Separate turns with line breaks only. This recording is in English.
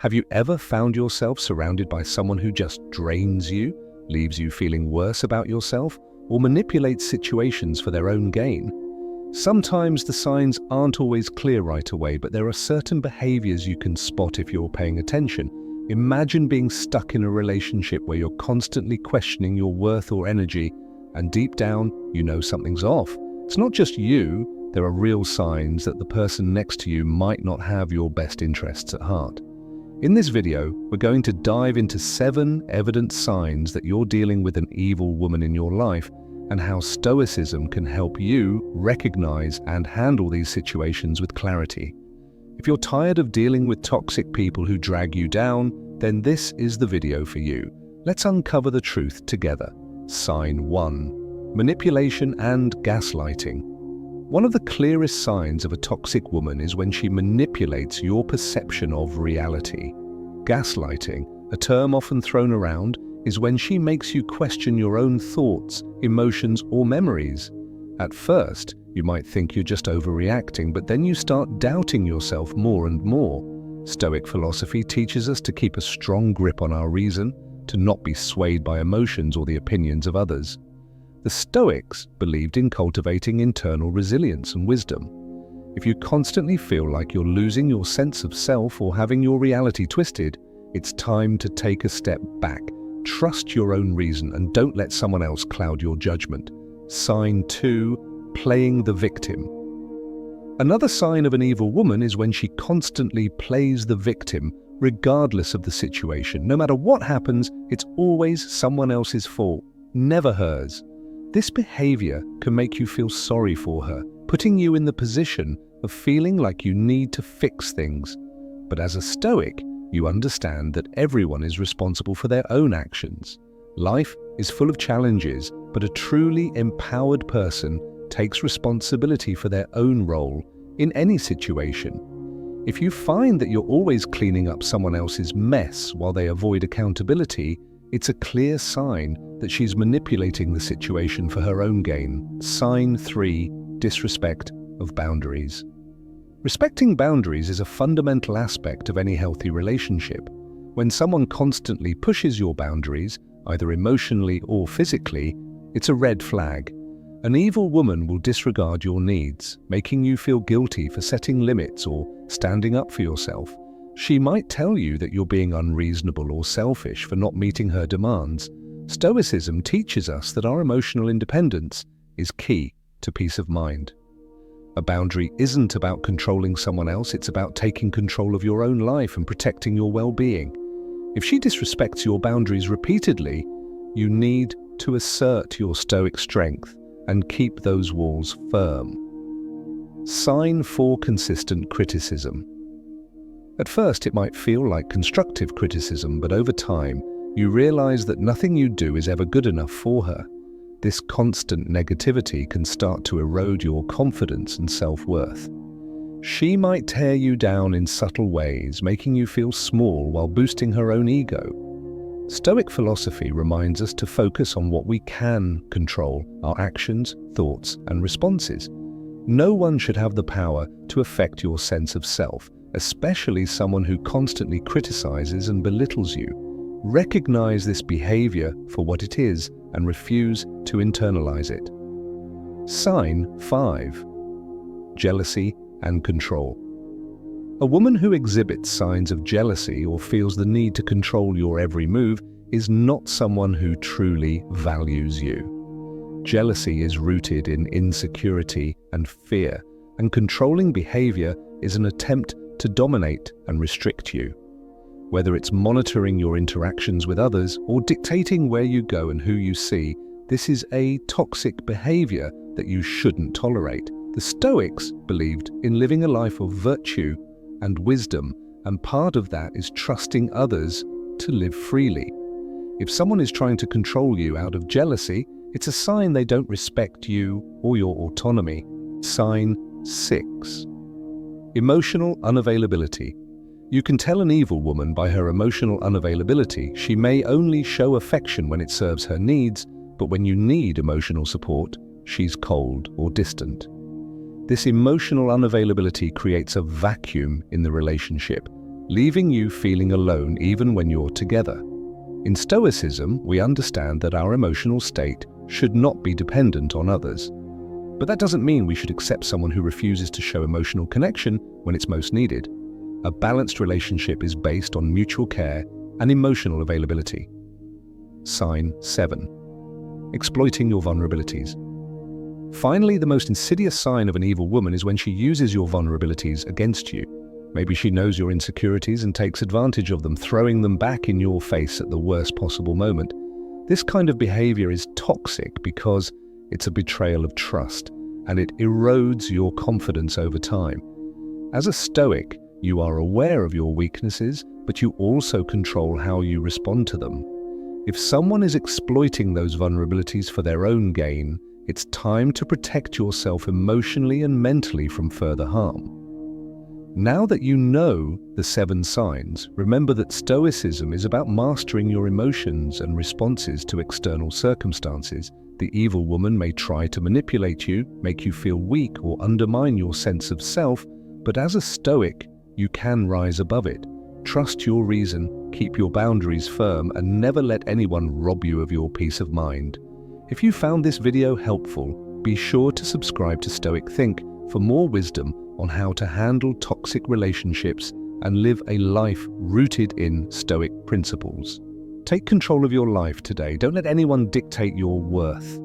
Have you ever found yourself surrounded by someone who just drains you, leaves you feeling worse about yourself, or manipulates situations for their own gain? Sometimes the signs aren't always clear right away, but there are certain behaviors you can spot if you're paying attention. Imagine being stuck in a relationship where you're constantly questioning your worth or energy, and deep down, you know something's off. It's not just you, there are real signs that the person next to you might not have your best interests at heart. In this video, we're going to dive into 7 evident signs that you're dealing with an evil woman in your life, and how Stoicism can help you recognize and handle these situations with clarity. If you're tired of dealing with toxic people who drag you down, then this is the video for you. Let's uncover the truth together. Sign 1. Manipulation and gaslighting. One of the clearest signs of a toxic woman is when she manipulates your perception of reality. Gaslighting, a term often thrown around, is when she makes you question your own thoughts, emotions, or memories. At first, you might think you're just overreacting, but then you start doubting yourself more and more. Stoic philosophy teaches us to keep a strong grip on our reason, to not be swayed by emotions or the opinions of others. The Stoics believed in cultivating internal resilience and wisdom. If you constantly feel like you're losing your sense of self or having your reality twisted, it's time to take a step back. Trust your own reason and don't let someone else cloud your judgment. Sign 2. Playing the victim. Another sign of an evil woman is when she constantly plays the victim, regardless of the situation. No matter what happens, it's always someone else's fault, never hers. This behavior can make you feel sorry for her, putting you in the position of feeling like you need to fix things. But as a Stoic, you understand that everyone is responsible for their own actions. Life is full of challenges, but a truly empowered person takes responsibility for their own role in any situation. If you find that you're always cleaning up someone else's mess while they avoid accountability, it's a clear sign that she's manipulating the situation for her own gain. Sign 3. Disrespect of boundaries. Respecting boundaries is a fundamental aspect of any healthy relationship. When someone constantly pushes your boundaries, either emotionally or physically, it's a red flag. An evil woman will disregard your needs, making you feel guilty for setting limits or standing up for yourself. She might tell you that you're being unreasonable or selfish for not meeting her demands. Stoicism teaches us that our emotional independence is key to peace of mind. A boundary isn't about controlling someone else, it's about taking control of your own life and protecting your well-being. If she disrespects your boundaries repeatedly, you need to assert your Stoic strength and keep those walls firm. Sign 4. Consistent criticism. At first, it might feel like constructive criticism, but over time, you realize that nothing you do is ever good enough for her. This constant negativity can start to erode your confidence and self-worth. She might tear you down in subtle ways, making you feel small while boosting her own ego. Stoic philosophy reminds us to focus on what we can control, our actions, thoughts, and responses. No one should have the power to affect your sense of self, especially someone who constantly criticizes and belittles you. Recognize this behavior for what it is and refuse to internalize it. Sign 5. Jealousy and control. A woman who exhibits signs of jealousy or feels the need to control your every move is not someone who truly values you. Jealousy is rooted in insecurity and fear, and controlling behavior is an attempt to dominate and restrict you. Whether it's monitoring your interactions with others or dictating where you go and who you see, this is a toxic behavior that you shouldn't tolerate. The Stoics believed in living a life of virtue and wisdom, and part of that is trusting others to live freely. If someone is trying to control you out of jealousy, it's a sign they don't respect you or your autonomy. Sign 6. Emotional unavailability. You can tell an evil woman by her emotional unavailability. She may only show affection when it serves her needs, but when you need emotional support, she's cold or distant. This emotional unavailability creates a vacuum in the relationship, leaving you feeling alone even when you're together. In Stoicism, we understand that our emotional state should not be dependent on others. But that doesn't mean we should accept someone who refuses to show emotional connection when it's most needed. A balanced relationship is based on mutual care and emotional availability. Sign 7. Exploiting your vulnerabilities. Finally, the most insidious sign of an evil woman is when she uses your vulnerabilities against you. Maybe she knows your insecurities and takes advantage of them, throwing them back in your face at the worst possible moment. This kind of behavior is toxic because it's a betrayal of trust, and it erodes your confidence over time. As a Stoic, you are aware of your weaknesses, but you also control how you respond to them. If someone is exploiting those vulnerabilities for their own gain, it's time to protect yourself emotionally and mentally from further harm. Now that you know the 7 signs, remember that Stoicism is about mastering your emotions and responses to external circumstances. The evil woman may try to manipulate you, make you feel weak, or undermine your sense of self, but as a Stoic, you can rise above it. Trust your reason, keep your boundaries firm, and never let anyone rob you of your peace of mind. If you found this video helpful, be sure to subscribe to Stoic Think for more wisdom on how to handle toxic relationships and live a life rooted in Stoic principles. Take control of your life today. Don't let anyone dictate your worth.